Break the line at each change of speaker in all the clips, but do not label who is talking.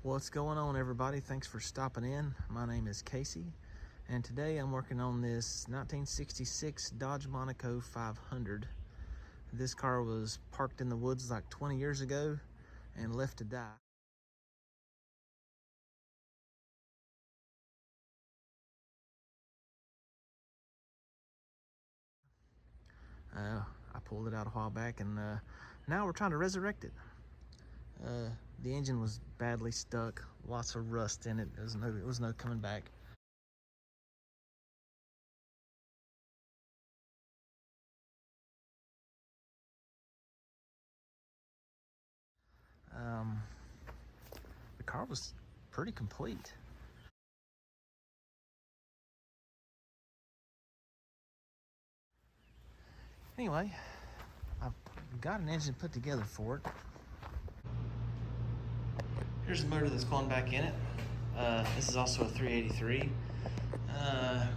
What's going on, everybody? Thanks for stopping in. My name is Casey, and today I'm working on this 1966 Dodge Monaco 500. This car was parked in the woods like 20 years ago and left to die. I pulled it out a while back, and now we're trying to resurrect it. The engine was badly stuck, lots of rust in it. There was no coming back. The car was pretty complete. Anyway, I've got an engine put together for it. Here's the motor that's going back in it. This is also a 383. I've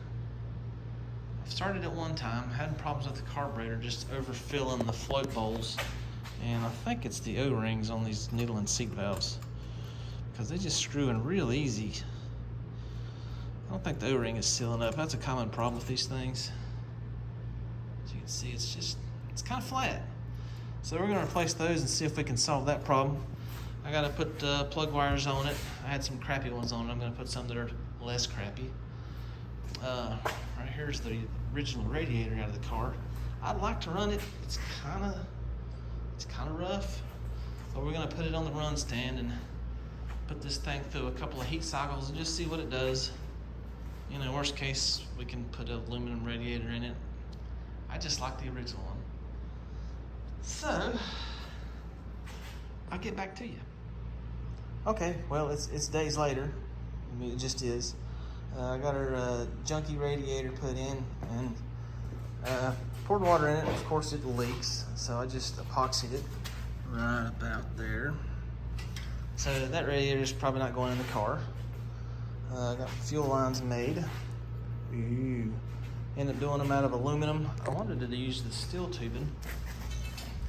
started it one time, had problems with the carburetor, just overfilling the float bowls. And I think it's the O-rings on these needle and seat valves, because they just screw in real easy. I don't think the O-ring is sealing up. That's a common problem with these things. As you can see, it's kind of flat. So we're gonna replace those and see if we can solve that problem. I gotta put plug wires on it. I had some crappy ones on it. I'm gonna put some that are less crappy. Right here's the original radiator out of the car. I'd like to run it. It's kind of rough, but we're gonna put it on the run stand and put this thing through a couple of heat cycles and just see what it does. You know, worst case, we can put an aluminum radiator in it. I just like the original one. So, I'll get back to you. Okay, well, it's days later. I mean, it just is. I got our junky radiator put in and poured water in it. Of course, it leaks, so I just epoxied it right about there. So that radiator is probably not going in the car. I got fuel lines made. Ooh. Ended up doing them out of aluminum. I wanted to use the steel tubing,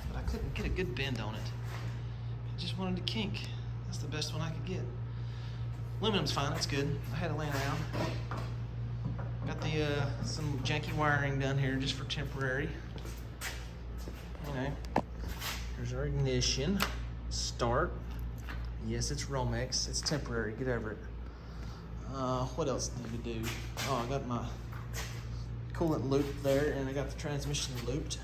but I couldn't get a good bend on it. I just wanted to kink. That's the best one I could get. Aluminum's fine, it's good. I had it laying around. Got the some janky wiring done here just for temporary. You know, here's our ignition. Start. Yes, it's Romex. It's temporary. Get over it. What else need to do? Oh, I got my coolant loop there, and I got the transmission looped.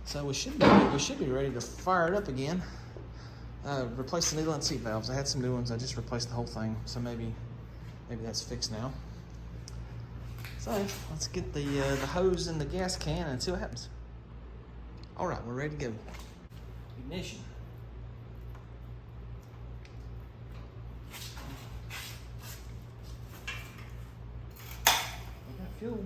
So we should be ready to fire it up again. Replace the needle and seat valves. I had some new ones. I just replaced the whole thing, so maybe that's fixed now. So let's get the hose in the gas can and see what happens. All right, we're ready to go. Ignition. We got fuel.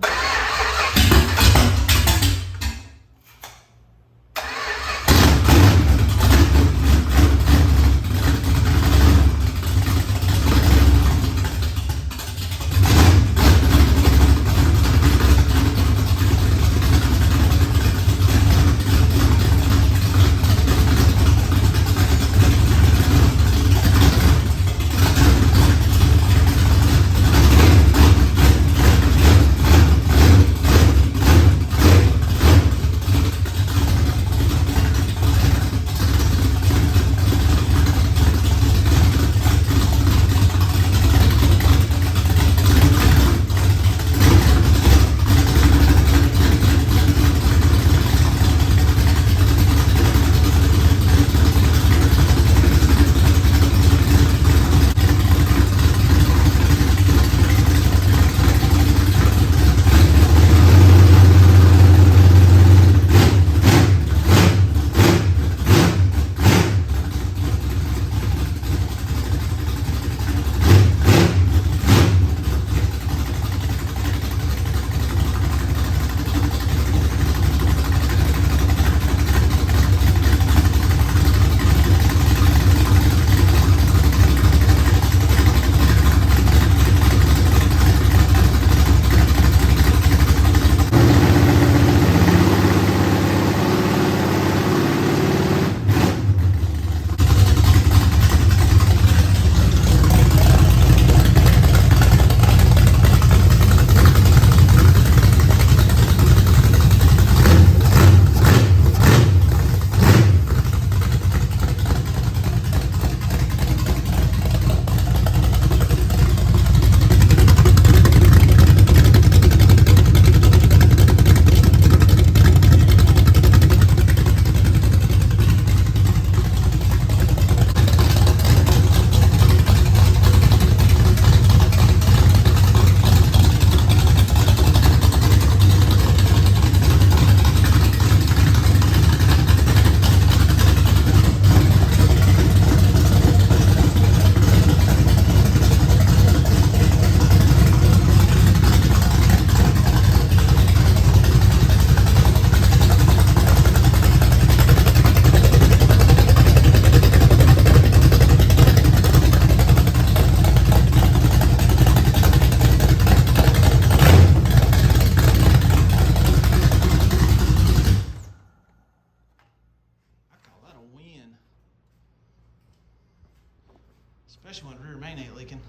especially when rear main ain't leaking.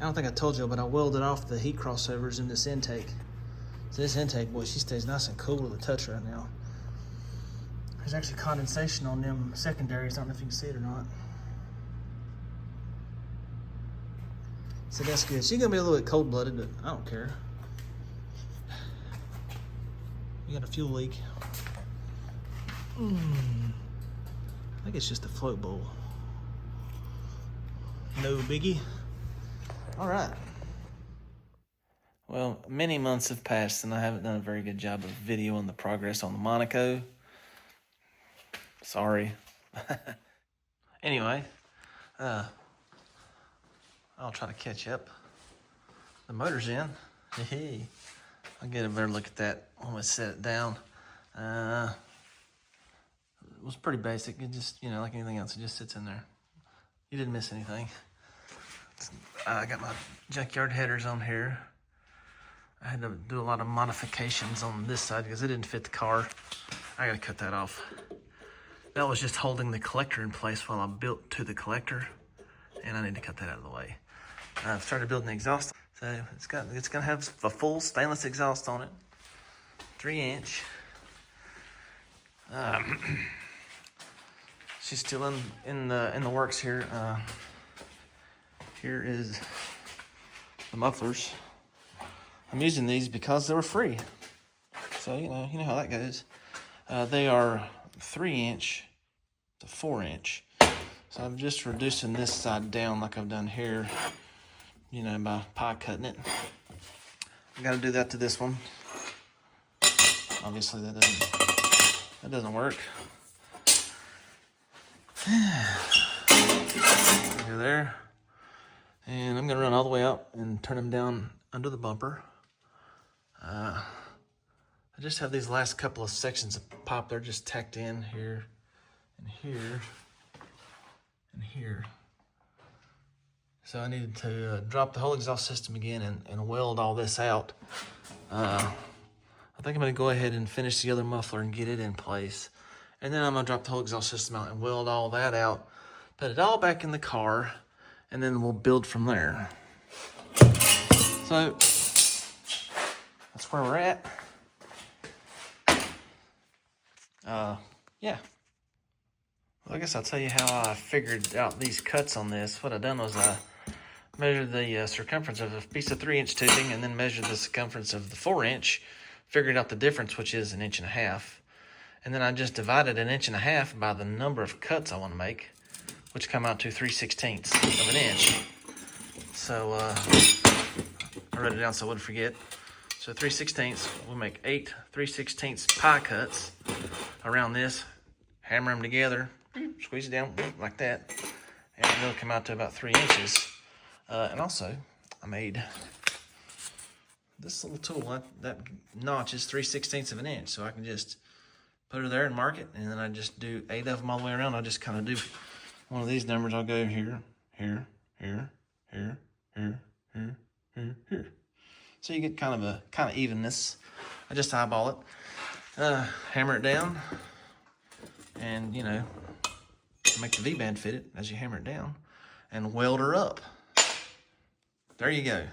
I don't think I told you, but I welded off the heat crossovers in this intake. So this intake, boy, she stays nice and cool to the touch right now. There's actually condensation on them secondaries. I don't know if you can see it or not. So that's good. She's gonna be a little bit cold-blooded, but I don't care. We got a fuel leak. I think it's just a float bowl. No biggie. All right. Well, many months have passed and I haven't done a very good job of videoing the progress on the Monaco. Sorry. Anyway, I'll try to catch up. The motor's in. Hey, I'll get a better look at that when we set it down. It was pretty basic. It just, like anything else, it just sits in there. You didn't miss anything. I got my junkyard headers on here. I had to do a lot of modifications on this side because it didn't fit the car. I gotta cut that off. That was just holding the collector in place while I built to the collector, and I need to cut that out of the way. I've started building the exhaust, so it's gonna have a full stainless exhaust on it, 3-inch. She's still in the works here. Here is the mufflers. I'm using these because they were free. So you know how that goes. They are 3-inch to 4-inch. So I'm just reducing this side down like I've done here, by pie cutting it. I gotta do that to this one. Obviously that doesn't work. Go there. And I'm gonna run all the way out and turn them down under the bumper. I just have these last couple of sections of pipe. They're just tacked in here and here and here. So I needed to drop the whole exhaust system again and weld all this out. I think I'm gonna go ahead and finish the other muffler and get it in place. And then I'm gonna drop the whole exhaust system out and weld all that out, put it all back in the car, and then we'll build from there. So that's where we're at. Yeah. Well, I guess I'll tell you how I figured out these cuts on this. What I done was I measured the circumference of a piece of 3-inch tubing and then measured the circumference of the 4-inch, figured out the difference, which is 1.5 inches. And then I just divided 1.5 inches by the number of cuts I want to make, which come out to 3/16 of an inch. So I wrote it down so I wouldn't forget. So 3/16, we'll make 8 3/16 pie cuts around this, hammer them together, squeeze it down like that, and they'll come out to about 3 inches. And also, I made this little tool. That notch is 3/16 of an inch, so I can just put her there and mark it, and then I just do 8 of them all the way around. I'll just kind of do one of these numbers. I'll go here, here, here, here, here, here, here, here. So you get kind of evenness. I just eyeball it, hammer it down, and make the V-band fit it as you hammer it down, and weld her up. There you go.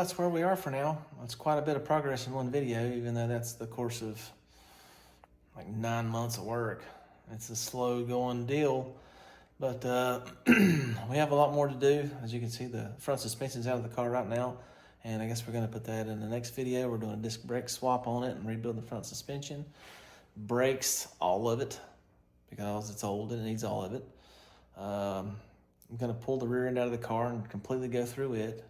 that's where we are for now. It's quite a bit of progress in one video, even though that's the course of like 9 months of work. It's a slow going deal, but we have a lot more to do. As you can see, the front suspension's out of the car right now, and I guess we're gonna put that in the next video. We're doing a disc brake swap on it and rebuild the front suspension. Brakes, all of it, because it's old and it needs all of it. I'm gonna pull the rear end out of the car and completely go through it.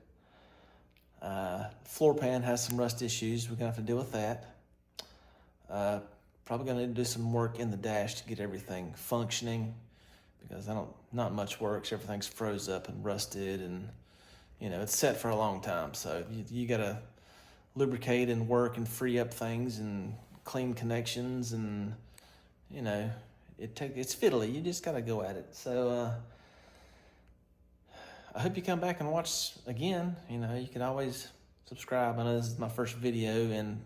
Floor pan has some rust issues. We're gonna have to deal with that. Probably gonna need to do some work in the dash to get everything functioning, because not much works. Everything's froze up and rusted, and you know, it's set for a long time. So you gotta lubricate and work and free up things and clean connections, and you know, it's fiddly. You just gotta go at it. So I hope you come back and watch again. You know, you can always subscribe. I know this is my first video in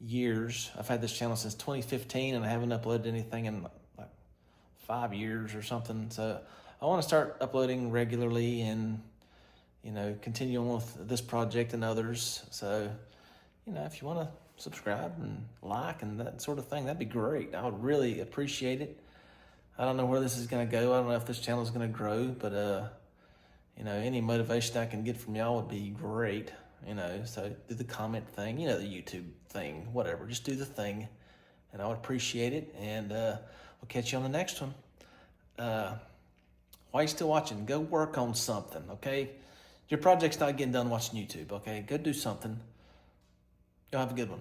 years. I've had this channel since 2015, and I haven't uploaded anything in like 5 years or something. So I want to start uploading regularly and, you know, continue on with this project and others. So, you know, if you want to subscribe and like and that sort of thing, that'd be great. I would really appreciate it. I don't know where this is going to go. I don't know if this channel is going to grow, but you know, any motivation I can get from y'all would be great. You know, so do the comment thing, you know, the YouTube thing, whatever. Just do the thing, and I would appreciate it. And we'll catch you on the next one. While you're still watching, go work on something, okay? Your project's not getting done watching YouTube, okay? Go do something. Y'all have a good one.